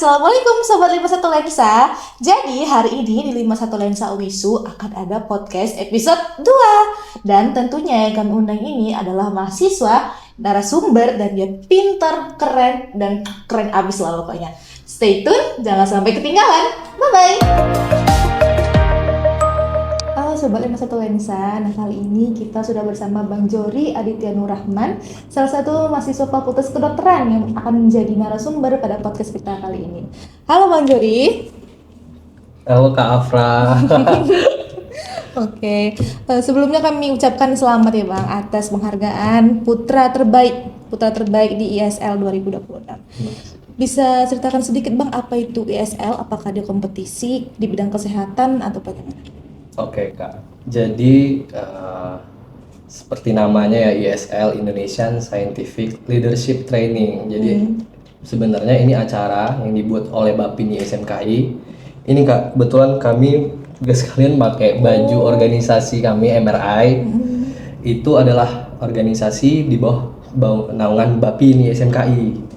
Assalamualaikum Sobat 51 Lensa. Jadi hari ini di 51 Lensa Wisu akan ada podcast episode 2. Dan tentunya yang kami undang ini adalah mahasiswa, narasumber, dan dia pintar, keren, dan keren abis lah pokoknya. Stay tune, jangan sampai ketinggalan. Bye-bye. Halo Sobat 51 Lensa, nah kali ini kita sudah bersama Bang Jori Aditya Nurrahman, salah satu mahasiswa Fakultas Kedokteran yang akan menjadi narasumber pada podcast kita kali ini. Halo Bang Jori. Halo Kak Afra. Oke, sebelumnya kami ucapkan selamat ya Bang atas penghargaan Putra Terbaik di ISL 2026. Bisa ceritakan sedikit Bang apa itu ISL? Apakah dia kompetisi di bidang kesehatan atau bagaimana? Oke Kak, jadi seperti namanya ya ISL, Indonesian Scientific Leadership Training. Jadi sebenarnya ini acara yang dibuat oleh Bapin SMKI. Ini Kak, kebetulan kami juga sekalian pakai baju organisasi kami MRI. Itu adalah organisasi di bawah naungan Bapin SMKI.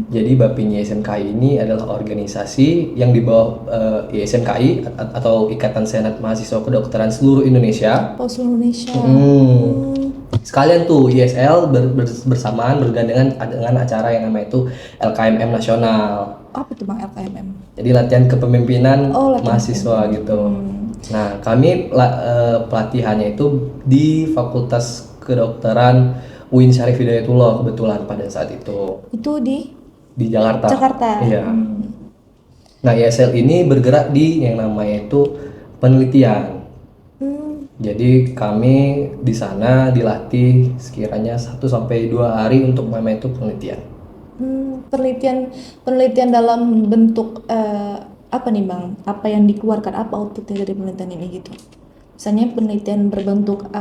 Jadi Bapin SMKI ini adalah organisasi yang di bawah ISMKI atau Ikatan Senat Mahasiswa Kedokteran Seluruh Indonesia. Oh, seluruh Indonesia. Sekalian tuh ISL bersamaan bergandengan dengan acara yang namanya itu LKMM Nasional. Apa itu Bang LKMM? Jadi latihan kepemimpinan mahasiswa gitu. Nah, kami pelatihannya itu di Fakultas Kedokteran UIN Syarif Hidayatullah kebetulan pada saat itu. Itu di Jakarta. Iya. Nah, ISL ini bergerak di yang namanya itu penelitian. Jadi kami di sana dilatih sekiranya 1 sampai 2 hari untuk namanya itu penelitian. Penelitian dalam bentuk apa nih Bang? Apa yang dikeluarkan, apa outputnya dari penelitian ini gitu? Misalnya penelitian berbentuk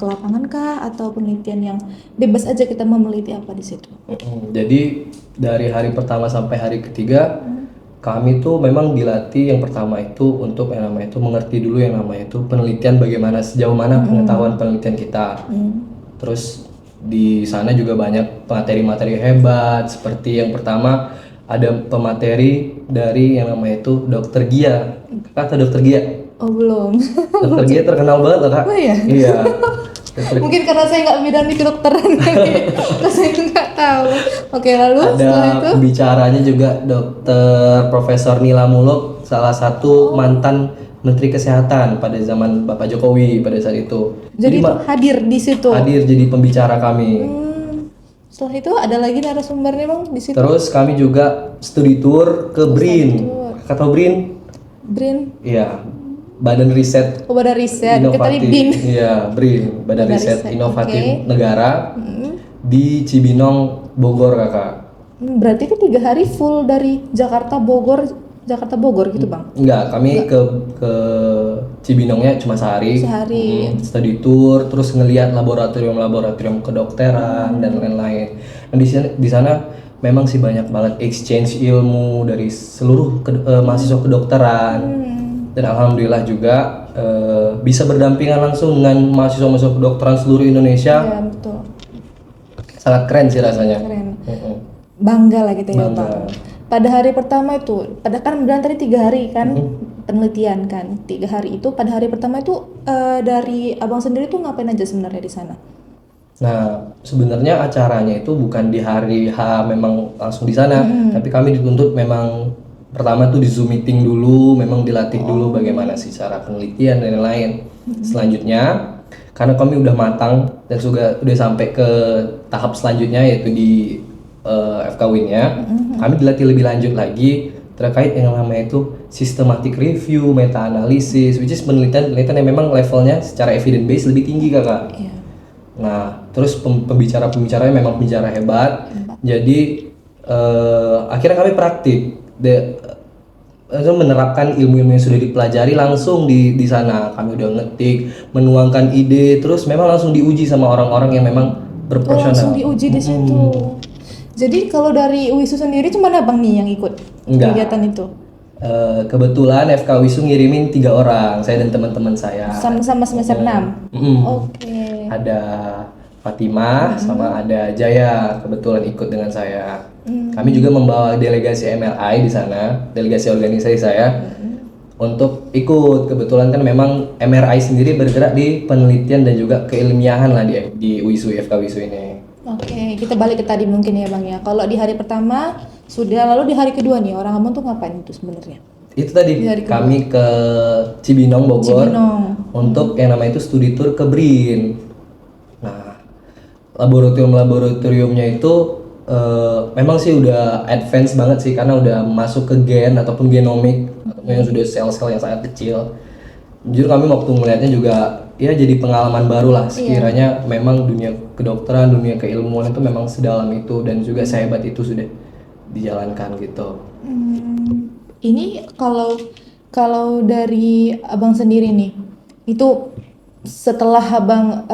ke lapangan kah, atau penelitian yang bebas aja kita mau meneliti apa di situ? Jadi dari hari pertama sampai hari ketiga kami tuh memang dilatih yang pertama itu untuk yang namanya itu mengerti dulu yang namanya itu penelitian, bagaimana sejauh mana pengetahuan penelitian kita. Terus di sana juga banyak materi-materi hebat, seperti yang pertama ada pemateri dari yang namanya itu Dokter Gia. Kakak tahu Dokter Gia? Oh belum. Dokter Gia terkenal banget loh Kak. Oh iya? Iya. Mungkin karena saya nggak bidang di kedokteran terus saya nggak tahu. Oke, lalu setelah itu? Ada pembicaranya juga Dokter Profesor Nila Muluk, salah satu mantan Menteri Kesehatan pada zaman Bapak Jokowi pada saat itu. Jadi itu hadir di situ? Hadir jadi pembicara kami. Setelah itu ada lagi narasumbernya Bang di situ? Terus kami juga studi tour ke BRIN. Kakak tahu BRIN? BRIN? Iya. Badan Riset Badan Riset, kita tadi BIN. Iya, BRIN, Badan Riset Inovatif Negara di Cibinong, Bogor Kakak. Berarti itu 3 hari full dari Jakarta Bogor gitu Bang? Enggak, kami ke Cibinongnya cuma sehari. Study tour, terus ngelihat laboratorium kedokteran dan lain-lain. Dan di sana memang sih banyak banget exchange ilmu dari seluruh mahasiswa kedokteran. Dan alhamdulillah juga bisa berdampingan langsung dengan mahasiswa kedokteran seluruh Indonesia. Iya, betul. Sangat keren sih rasanya. Keren. Bangga lah gitu ya Bang. Pada hari pertama itu, kan bilang tadi 3 hari kan penelitian kan. 3 hari itu, pada hari pertama itu dari Abang sendiri tuh ngapain aja sebenarnya di sana? Nah, sebenarnya acaranya itu bukan di hari H memang langsung di sana, tapi kami dituntut memang pertama tuh di Zoom meeting dulu, memang dilatih dulu bagaimana sih cara penelitian dan lain-lain. Selanjutnya, karena kami udah matang dan juga udah sampai ke tahap selanjutnya yaitu di FKWin-nya, kami dilatih lebih lanjut lagi terkait yang namanya itu systematic review, meta analisis, which is penelitian yang memang levelnya secara evidence base lebih tinggi Kakak. Iya. Nah, terus pembicaranya memang pembicara hebat. Jadi akhirnya kami praktik menerapkan ilmu-ilmu yang sudah dipelajari langsung di sana. Kami udah ngetik, menuangkan ide, terus memang langsung diuji sama orang-orang yang memang berprofesional. Langsung diuji di situ. Jadi kalau dari UISU sendiri cuma Abang nih yang ikut kegiatan itu? Kebetulan FK Wisu ngirimin 3 orang, saya dan teman-teman saya. Sama semester 6? Oke. Ada Fatimah sama ada Jaya kebetulan ikut dengan saya. Kami juga membawa delegasi MRI di sana, delegasi organisasi saya untuk ikut. Kebetulan kan memang MRI sendiri bergerak di penelitian dan juga keilmiahan lah di UISU IFK UISU ini. Oke, kita balik ke tadi mungkin ya Bang ya. Kalau di hari pertama sudah, lalu di hari kedua nih orang abang tuh ngapain itu sebenarnya? Itu tadi Di hari kedua. kami ke Cibinong Bogor Cibinong. untuk yang namanya itu studi tour ke BRIN. Nah, laboratoriumnya itu memang sih udah advance banget sih, karena udah masuk ke gen ataupun genomik, ataupun yang sudah sel-sel yang sangat kecil. Jujur kami waktu melihatnya juga ya jadi pengalaman baru lah, sekiranya memang dunia kedokteran, dunia keilmuan itu memang sedalam itu dan juga sehebat itu sudah dijalankan gitu. Ini kalau dari abang sendiri nih, itu setelah abang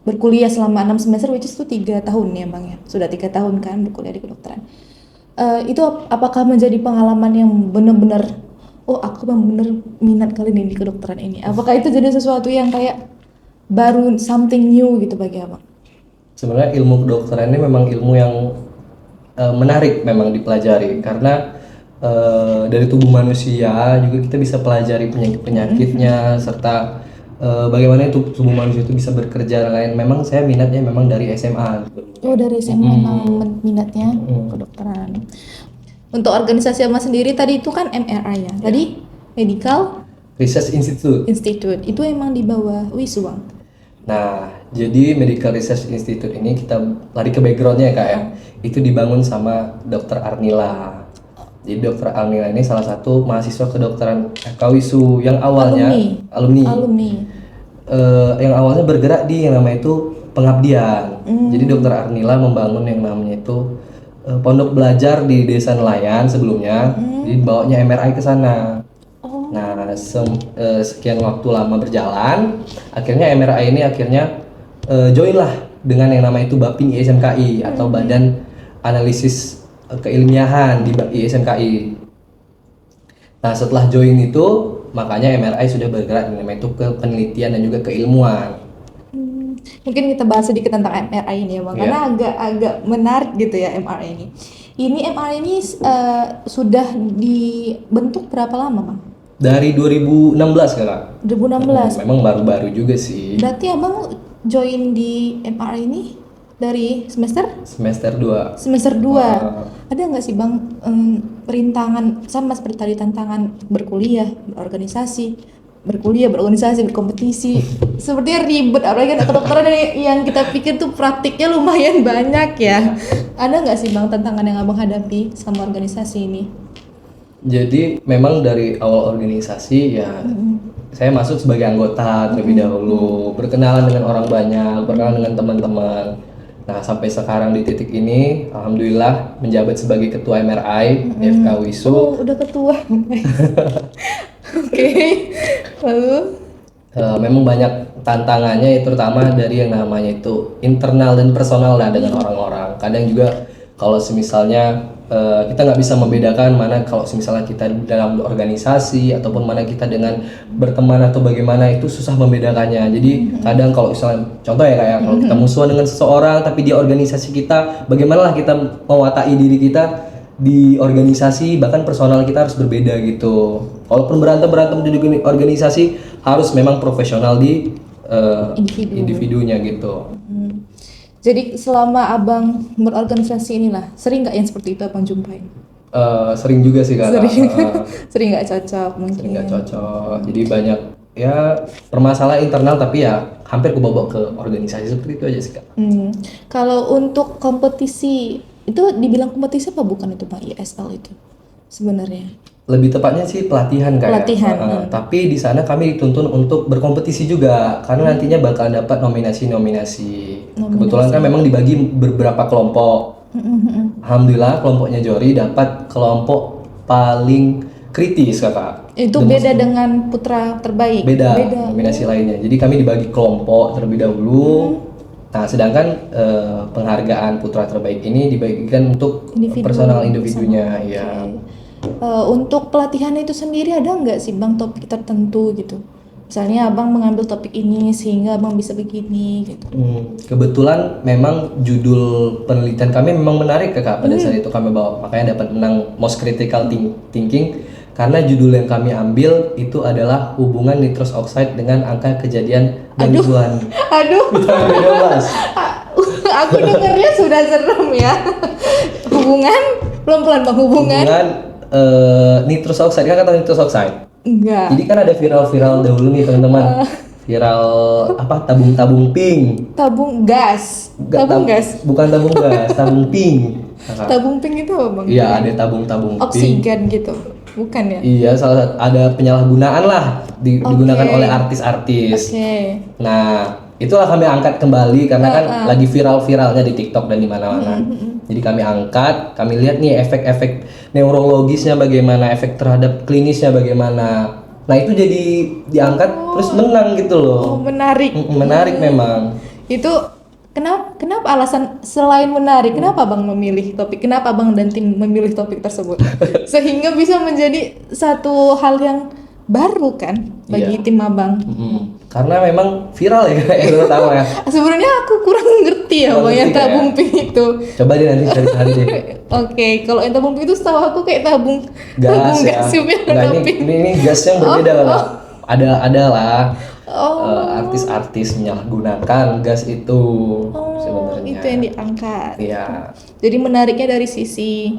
berkuliah selama 6 semester, which is itu 3 tahun ya bang ya, sudah 3 tahun kan berkuliah di kedokteran. Itu apakah menjadi pengalaman yang benar-benar, oh aku benar-benar minat kali ini di kedokteran ini? Apakah itu jadi sesuatu yang kayak baru, something new gitu bagi abang? Sebenarnya ilmu kedokteran ini memang ilmu yang menarik memang dipelajari, karena dari tubuh manusia juga kita bisa pelajari penyakit-penyakitnya, serta bagaimana tubuh manusia itu bisa bekerja lain. Memang saya minatnya memang dari SMA. Oh dari SMA memang minatnya kedokteran. Untuk organisasi abang sendiri tadi itu kan MRI ya, tadi Medical Research Institute. itu emang di bawah UISU bang? Nah, jadi Medical Research Institute ini kita lari ke backgroundnya ya kak ya. Itu dibangun sama Dr. Arnila. Jadi Dr. Arnila ini salah satu mahasiswa kedokteran FK UISU yang awalnya alumni. Yang awalnya bergerak di yang namanya itu pengabdian. Jadi Dr. Arnila membangun yang namanya itu pondok belajar di Desa Nelayan sebelumnya. Jadi bawanya MRI ke sana. Nah, sekian waktu lama berjalan, akhirnya MRI ini join lah dengan yang namanya itu BAPIN ISMKI atau Badan Analisis Keilmiahan di ISMKI. Nah, setelah join itu, makanya MRI sudah bergerak yang namanya itu ke penelitian dan juga keilmuan. Mungkin kita bahas sedikit tentang MRI ini ya bang, karena agak menarik gitu ya MRI ini. Ini MRI ini sudah dibentuk berapa lama bang? Dari 2016 kakak. 2016. Memang baru-baru juga sih. Berarti abang join di MRI ini dari Semester 2. Semester 2. Ada nggak sih bang rintangan sama seperti tadi, tantangan berkuliah, berkompetisi, sepertinya ribet, apalagi kan kedokteran yang kita pikir tuh praktiknya lumayan banyak ya. Ada nggak sih bang tantangan yang abang hadapi sama organisasi ini? Jadi memang dari awal organisasi ya saya masuk sebagai anggota terlebih dahulu, berkenalan dengan orang banyak, berkenalan dengan teman-teman. Nah, sampai sekarang di titik ini alhamdulillah menjabat sebagai ketua MRI FK UISU. Oh, udah ketua. Oke. Lalu memang banyak tantangannya, terutama dari yang namanya itu internal dan personal lah dengan orang-orang. Kadang juga kalau semisalnya kita nggak bisa membedakan mana kalau misalnya kita dalam organisasi ataupun mana kita dengan berteman atau bagaimana, itu susah membedakannya. Jadi kadang kalau misalnya contoh ya kayak kalau kita musuhan dengan seseorang tapi di organisasi kita, bagaimana lah kita mewatai diri kita di organisasi, bahkan personal kita harus berbeda gitu. Walaupun berantem di organisasi harus memang profesional di individunya gitu. Jadi selama abang berorganisasi inilah, sering nggak yang seperti itu abang jumpain? Sering juga sih kak. Sering nggak cocok mungkin. Sering nggak cocok. Jadi banyak ya permasalahan internal, tapi ya hampir kebawa ke organisasi, seperti itu aja sih kak. Kalau untuk kompetisi itu dibilang kompetisi apa bukan itu bang, ISL itu sebenarnya? Lebih tepatnya sih pelatihan kayak. Tapi di sana kami dituntun untuk berkompetisi juga, karena nantinya bakal dapat nominasi. Kebetulan kan memang dibagi beberapa kelompok. Alhamdulillah kelompoknya Jori dapat kelompok paling kritis kakak. Itu beda dengan putra terbaik. Beda nominasi lainnya. Jadi kami dibagi kelompok terlebih dahulu. Nah, sedangkan penghargaan putra terbaik ini dibagikan untuk personal individunya. Ya. Untuk pelatihan itu sendiri ada nggak sih bang topik tertentu gitu? Misalnya abang mengambil topik ini sehingga abang bisa begini gitu. Kebetulan memang judul penelitian kami memang menarik ya Kak, pada saat itu kami bawa, makanya dapat menang Most Critical Thinking karena judul yang kami ambil itu adalah hubungan nitrous oxide dengan angka kejadian gangguan. Aduh, Beda Mas. aku dengarnya sudah serem ya. Hubungan, pelan-pelan bang, hubungan. Nitrous oxide, kan kata nitrous oxide. Enggak. Jadi kan ada viral dahulu nih teman-teman. Viral apa, tabung pink. Tabung gas. Bukan tabung gas, tabung pink. Tabung pink itu apa bang? Iya, ada tabung pink. Oksigen gitu, bukan ya? Iya, ada penyalahgunaan lah digunakan oleh artis-artis. Oke. Nah, itulah kami angkat kembali karena kan lagi viral-viralnya di TikTok dan di mana-mana. Jadi kami angkat, kami lihat nih efek-efek neurologisnya bagaimana, efek terhadap klinisnya bagaimana. Nah, itu jadi diangkat terus menang gitu loh. Oh, menarik. Menarik memang. Itu kenapa alasan selain menarik, kenapa Bang memilih topik? Kenapa Bang dan tim memilih topik tersebut? Sehingga bisa menjadi satu hal yang baru kan bagi tim Abang. Karena memang viral ya yang terutama ya. Sebenarnya aku kurang ngerti ya Bang yang tabung pink itu. Coba deh nanti cari-cari deh. Oke, kalau yang tabung pink itu setahu aku kayak tabung gas ya. yang ini gas yang berbeda lah. Ada lah. Artis-artis menyalahgunakan gas itu sebenarnya. Itu yang diangkat. Iya. Jadi menariknya dari sisi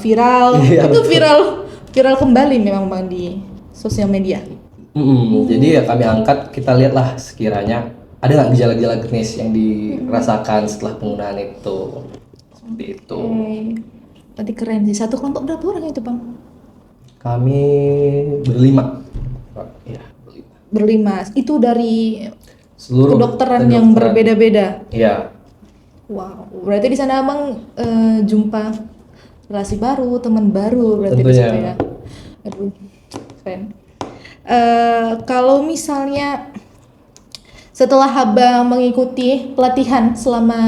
viral. Iya, Itu betul. viral kembali memang Bang di sosial media. Jadi ya kami angkat, kita lihatlah sekiranya ada nggak gejala-gejala klinis yang dirasakan setelah penggunaan itu. Seperti itu. Berarti keren sih. Satu kelompok berapa orang itu Bang? Kami berlima. Iya, Berlima. Itu dari seluruh kedokteran yang berbeda-beda. Iya. Wow. Berarti di sana Abang jumpa relasi baru, teman baru berarti di Tentunya. situ ya. Aduh, keren. Kalau misalnya setelah Abang mengikuti pelatihan selama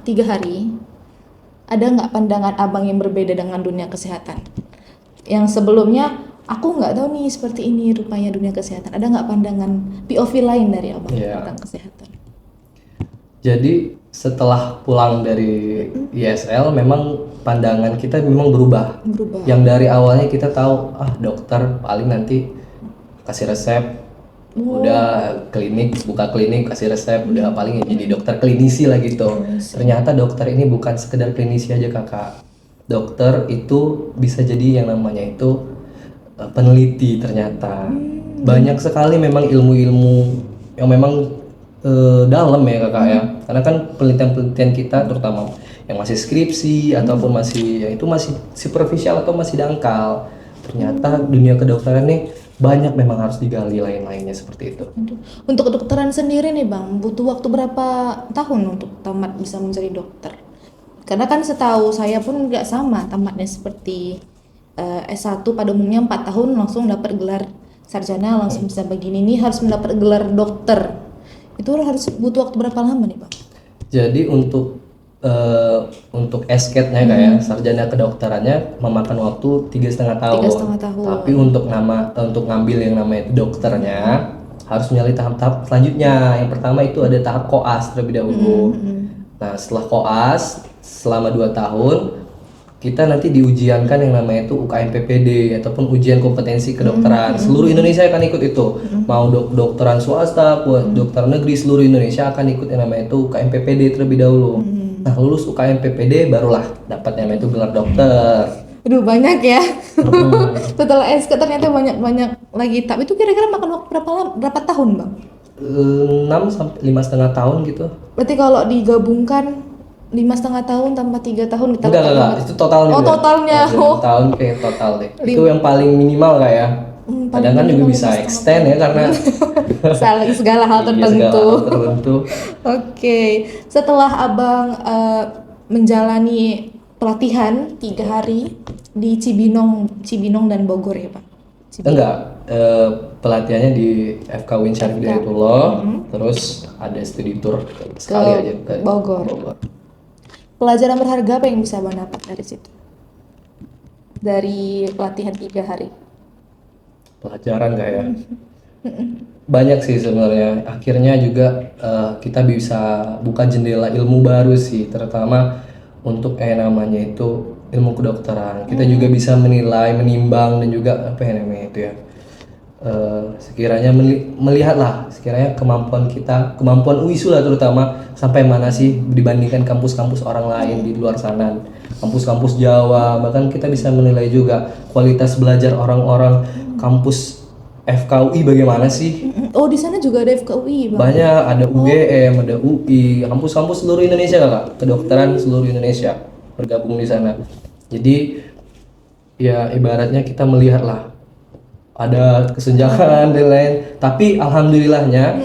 3 hari, ada nggak pandangan Abang yang berbeda dengan dunia kesehatan? Yang sebelumnya aku nggak tahu nih seperti ini rupanya dunia kesehatan. Ada nggak pandangan POV lain dari Abang tentang kesehatan? Jadi setelah pulang dari ISL memang pandangan kita memang berubah. Yang dari awalnya kita tahu dokter paling nanti kasih resep, udah buka klinik kasih resep, udah paling jadi dokter klinisi lah gitu. Ternyata dokter ini bukan sekedar klinisi aja kakak. Dokter itu bisa jadi yang namanya itu peneliti ternyata. Banyak sekali memang ilmu-ilmu yang memang dalam ya kakak ya. Karena kan penelitian-penelitian kita terutama yang masih skripsi ataupun masih yang itu masih superficial atau masih dangkal. Ternyata dunia kedokteran nih banyak memang harus digali lain-lainnya seperti itu. Untuk kedokteran sendiri nih Bang, butuh waktu berapa tahun untuk tamat bisa menjadi dokter? Karena kan setahu saya pun nggak sama tamatnya seperti S1 pada umumnya 4 tahun langsung dapat gelar sarjana langsung bisa begini, nih harus mendapat gelar dokter. Itu harus butuh waktu berapa lama nih Bang? Jadi untuk SCAT-nya kayak sarjana kedokterannya memakan waktu 3,5 tahun. 3,5 tahun. Tapi untuk ngambil yang namanya itu dokternya harus melalui tahap-tahap selanjutnya. Yang pertama itu ada tahap koas terlebih dahulu. Nah, setelah koas selama 2 tahun kita nanti diujiankan yang namanya itu UKM PPD ataupun ujian kompetensi kedokteran. Seluruh Indonesia akan ikut itu. Mau dokteran swasta, dokter negeri seluruh Indonesia akan ikut yang namanya itu UKM PPD terlebih dahulu. Nah, lulus UKM PPD barulah dapat yang namanya itu gelar dokter. Aduh banyak ya. Setelah SK ternyata banyak lagi. Tapi itu kira-kira makan waktu berapa tahun Bang? 6 sampai 5,5 tahun gitu. Berarti kalau digabungkan 5,5 tahun tambah 3 tahun kita enggak, itu totalnya. Oh, totalnya. 6 tahun kayak total deh. Itu yang paling minimal kayak ya. Kadang kan juga bisa extend ya karena segala hal tertentu. Iya, Oke. Setelah Abang menjalani pelatihan 3 hari di Cibinong dan Bogor ya Pak? Enggak, pelatihannya di FK Win Syarif Hidayatullah, terus ada studi tour sekali aja ke Bogor. Pelajaran berharga apa yang bisa Abang dapat dari situ? Dari pelatihan 3 hari? pelajaran kayak banyak sih sebenarnya. Akhirnya juga kita bisa buka jendela ilmu baru sih, terutama untuk namanya itu ilmu kedokteran. Kita juga bisa menilai, menimbang dan juga apa ya namanya itu ya. Sekiranya melihatlah sekiranya kemampuan kita, kemampuan UISU lah terutama sampai mana sih dibandingkan kampus-kampus orang lain di luar sana, kampus-kampus Jawa. Bahkan kita bisa menilai juga kualitas belajar orang-orang kampus FKUI bagaimana sih. Oh, di sana juga ada FKUI, Bang. Banyak, ada UGM, ada UI, kampus-kampus seluruh Indonesia Kak, kedokteran seluruh Indonesia bergabung di sana. Jadi ya ibaratnya kita melihat lah ada kesenjangan dan lain, tapi alhamdulillahnya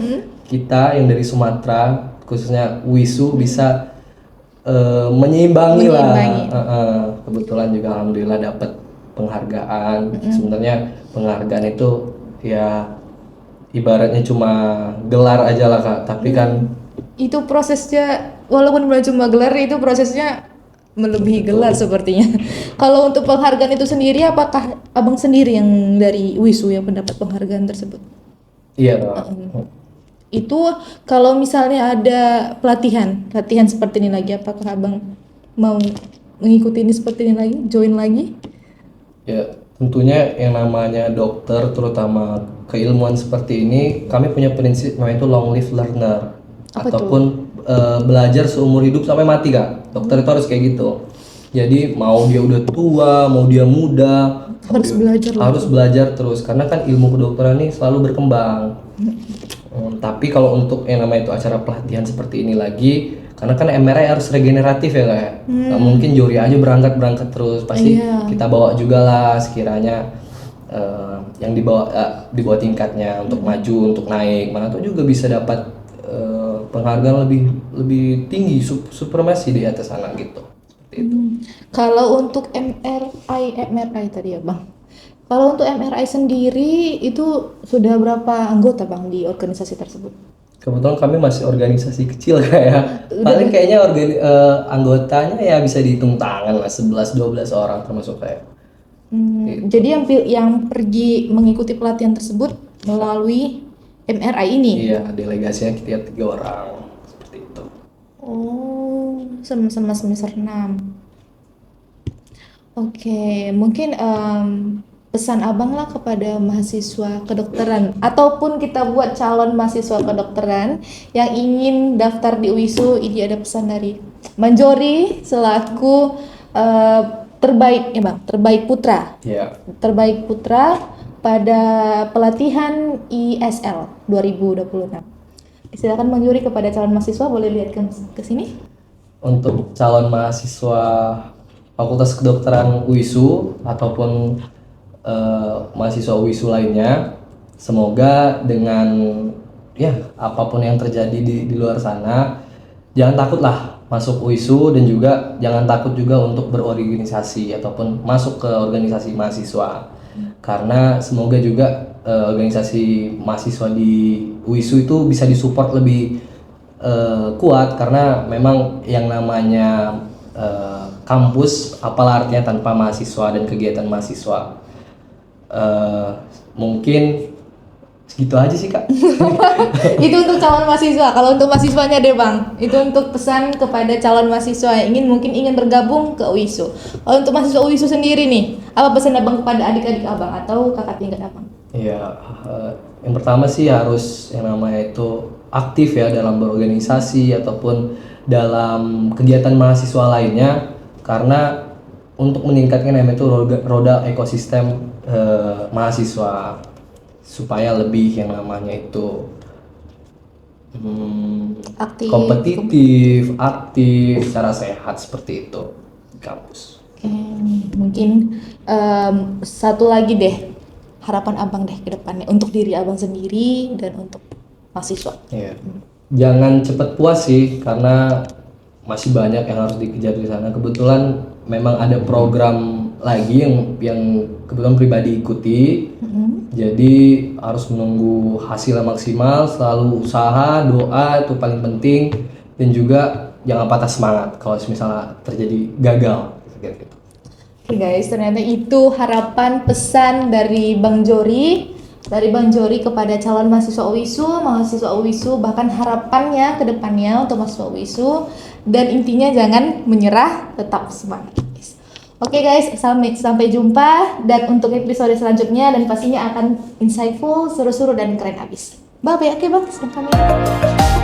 kita yang dari Sumatera khususnya UISU bisa menyeimbangi lah. Kebetulan juga alhamdulillah dapat penghargaan. Sebenarnya penghargaan itu ya ibaratnya cuma gelar aja lah Kak, tapi kan Itu prosesnya, walaupun bukan cuma gelar, itu prosesnya melebihi gelar sepertinya. Kalau untuk penghargaan itu sendiri, apakah abang sendiri yang dari WISU yang mendapat penghargaan tersebut? iya Kak. Itu kalau misalnya ada pelatihan seperti ini lagi, apakah abang mau mengikuti ini seperti ini lagi, join lagi? Ya, tentunya yang namanya dokter, terutama keilmuan seperti ini, kami punya prinsip namanya itu long live learner. Apa Ataupun belajar seumur hidup sampai mati Kak. Dokter itu harus kayak gitu. Jadi mau dia udah tua, mau dia muda, Harus belajar lah. harus belajar terus. Karena kan ilmu kedokteran ini selalu berkembang. Tapi kalau untuk yang namanya itu acara pelatihan seperti ini lagi, karena kan MRI harus regeneratif ya Kak. Nggak mungkin Jori aja berangkat terus, pasti kita bawa juga lah sekiranya yang di bawah tingkatnya untuk maju, untuk naik, mana tuh juga bisa dapat penghargaan lebih tinggi, supremasi di atas sana gitu. Seperti itu. Kalau untuk MRI tadi ya Bang. Kalau untuk MRI sendiri itu sudah berapa anggota Bang di organisasi tersebut? Kebetulan kami masih organisasi kecil kayak paling kayaknya anggotanya ya bisa dihitung tangan lah 11-12 orang termasuk saya. Jadi yang pergi mengikuti pelatihan tersebut melalui MRI ini. Iya, delegasinya kita 3 orang seperti itu. Oh, sama-sama semester 6. Oke, mungkin pesan abang lah kepada mahasiswa kedokteran ataupun kita buat calon mahasiswa kedokteran yang ingin daftar di UISU. Ini ada pesan dari Manjori selaku terbaik ya Bang, terbaik putra. Iya. Terbaik putra pada pelatihan ISL 2026. Silakan Bang Yuri kepada calon mahasiswa, boleh lihat ke sini. Untuk calon mahasiswa Fakultas Kedokteran UISU ataupun mahasiswa UISU lainnya, semoga dengan ya apapun yang terjadi di luar sana, jangan takutlah masuk UISU dan juga jangan takut juga untuk berorganisasi ataupun masuk ke organisasi mahasiswa. Karena semoga juga organisasi mahasiswa di UISU itu bisa disupport lebih kuat, karena memang yang namanya kampus apalah artinya tanpa mahasiswa dan kegiatan mahasiswa. Mungkin segitu aja sih Kak. Itu untuk calon mahasiswa. Kalau untuk mahasiswanya deh Bang, itu untuk pesan kepada calon mahasiswa yang mungkin ingin bergabung ke UISU. Kalau untuk mahasiswa UISU sendiri nih, apa pesan abang kepada adik-adik abang atau kakak tingkat abang? Ya, yang pertama sih harus yang namanya itu aktif ya dalam berorganisasi ataupun dalam kegiatan mahasiswa lainnya, karena untuk meningkatkan namanya itu roda ekosistem mahasiswa supaya lebih yang namanya itu kompetitif, aktif, secara sehat seperti itu di kampus. Oke, mungkin satu lagi deh, harapan abang deh ke depannya untuk diri abang sendiri dan untuk mahasiswa. Iya. Jangan cepat puas sih, karena masih banyak yang harus dikejar di sana. Kebetulan memang ada program lagi yang kebetulan pribadi ikuti. Jadi harus menunggu hasilnya maksimal, selalu usaha, doa itu paling penting, dan juga jangan patah semangat kalau misalnya terjadi gagal gitu. Oke guys, ternyata itu harapan pesan dari Bang Jori dari Bang Jori kepada calon mahasiswa UISU, bahkan harapannya ke depannya untuk mahasiswa UISU, dan intinya jangan menyerah, tetap semangat guys. Oke guys, sampai jumpa, dan untuk episode selanjutnya dan pastinya akan insightful, seru-seru dan keren abis. Bye bye. Oke Bang, sampai kami.